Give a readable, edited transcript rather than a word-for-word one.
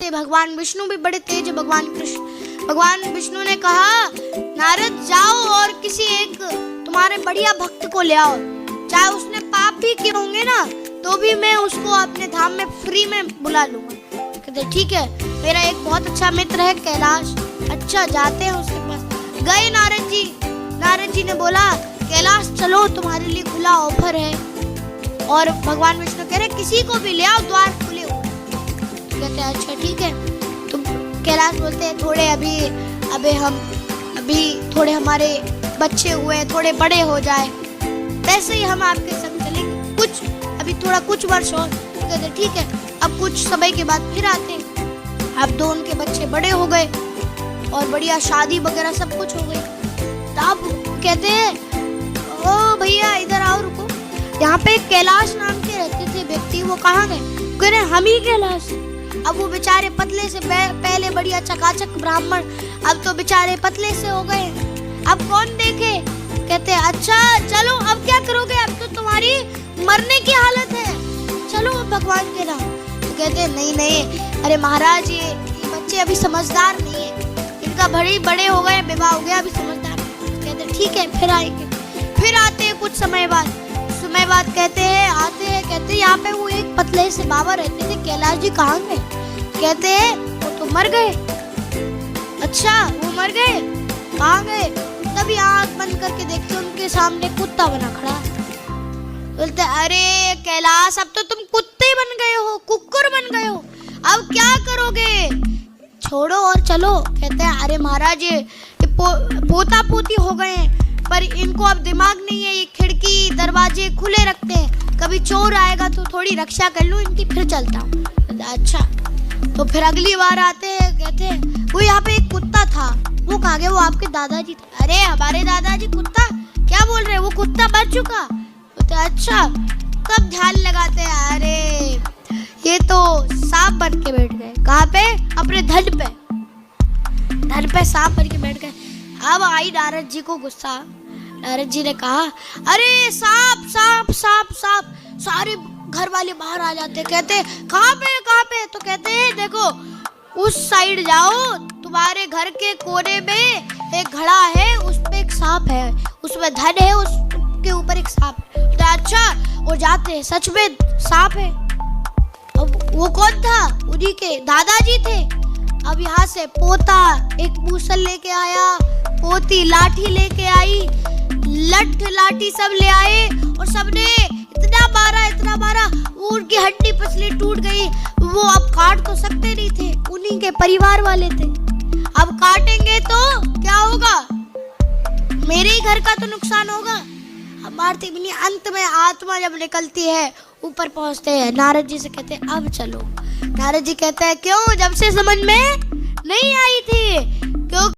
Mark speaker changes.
Speaker 1: थे, भगवान विष्णु भी बड़े तेज है, भगवान कृष्ण। भगवान विष्णु ने कहा नारद जाओ और किसी एक तुम्हारे बढ़िया भक्त को ले आओ, चाहे उसने पाप भी किए होंगे ना तो भी मैं उसको अपने धाम में फ्री में बुला लूंगा। कहते ठीक है, मेरा एक बहुत अच्छा मित्र है कैलाश, अच्छा जाते हैं उसके पास। गए नारद जी। नारद जी ने बोला कैलाश चलो तुम्हारे लिए खुला ऑफर है, और भगवान विष्णु कह रहे किसी को भी ले आओ, द्वार खुले हुए। कहते हैं अच्छा ठीक है। तो कैलाश बोलते हैं थोड़े अभी थोड़े हमारे बच्चे हुए, थोड़े बड़े हो जाए, वैसे ही हम आपके संग चलेंगे, कुछ वर्ष और। कहते ठीक है। अब कुछ समय के बाद फिर आते हैं। अब तो उनके बच्चे बड़े हो गए और बढ़िया शादी वगैरह सब कुछ हो गई। तब कहते हैं ओ भैया इधर आओ, रुको, यहाँ पे कैलाश नाम के रहते थे व्यक्ति, वो कहाँ गए? कह रहे हम ही कैलाश। अब वो बेचारे पतले से पहले बढ़िया चकाचक ब्राह्मण, अब तो बेचारे पतले से हो गए, अब कौन देखे? कहते अच्छा चलो अब क्या करोगे, अब तो तुम्हारी मरने की हालत है, चलो अब भगवान के नाम। तो कहते नहीं, अरे महाराज ये बच्चे अभी समझदार नहीं है, इनका बड़े हो गए, विवाह हो गया, अभी समझदार नहीं। कहते ठीक है फिर आएंगे। फिर आते हैं कुछ समय बाद कहते हैं यहाँ पे वो एक पतले से बाबा रहते थे, कैलाश जी कहाँ गए? कहते हैं वो तो मर गए। अच्छा वो मर गए, कहाँ गए? तभी आँख बंद करके देखते उनके सामने कुत्ता बना खड़ा। बोलते अरे कैलाश अब तो तुम कुत्ते बन गए हो, कुक्कुर बन गए हो, अब क्या करोगे? छोड़ो और चलो। कहते हैं अरे महाराज ये पोता पोती हो गए हैं, पर इनको अब दिमाग नहीं है, ये खिड़की दरवाजे खुले रखते हैं, कभी चोर आएगा तो थोड़ी रक्षा कर लूं इनकी, फिर चलता हूँ। अच्छा तो फिर अगली बार आते हैं। कहते हैं वो यहाँ पे एक कुत्ता था, वो कहाँ गया? वो आपके दादाजी थे। अरे हमारे दादाजी कुत्ता? क्या बोल रहे हैं, वो कुत्ता बच चुका? तो अच्छा तब ध्यान लगाते हैं अरे ये तो सांप बन के बैठ गए। कहाँ पे? अपने धन पे सांप बन के बैठ गए। अब आई नारद जी को गुस्सा। नारद जी ने कहा अरे सांप सांप सांप सांप। सारे घर वाले बाहर आ जाते, कहते कहाँ पे? तो कहते हैं देखो उस साइड जाओ, तुम्हारे घर के कोने में एक घड़ा है, उस पे एक सांप है, उसमें धन है, उसके ऊपर एक सांप है। तो अच्छा वो जाते हैं, सच में सांप है। अब वो कौन था? उन्हीं के दादाजी थे। अब यहाँ से पोता एक मूसल लेके आया, पोती लाठी लेके आई, लाठी सब ले आए, और सबने इतना मारा वो उनकी हड्डी पसली टूट गई। वो अब काट तो सकते नहीं थे, उन्हीं के परिवार वाले थे। अब काटेंगे तो क्या होगा? मेरे ही घर का तो नुकसान होगा। अब मारते भी नहीं, अंत में आत्मा जब निकलती है ऊपर पहुंचते हैं, नारद जी से कहते हैं अब चलो। नारद जी कहते हैं क्यों? जब से समझ में नहीं आई थी,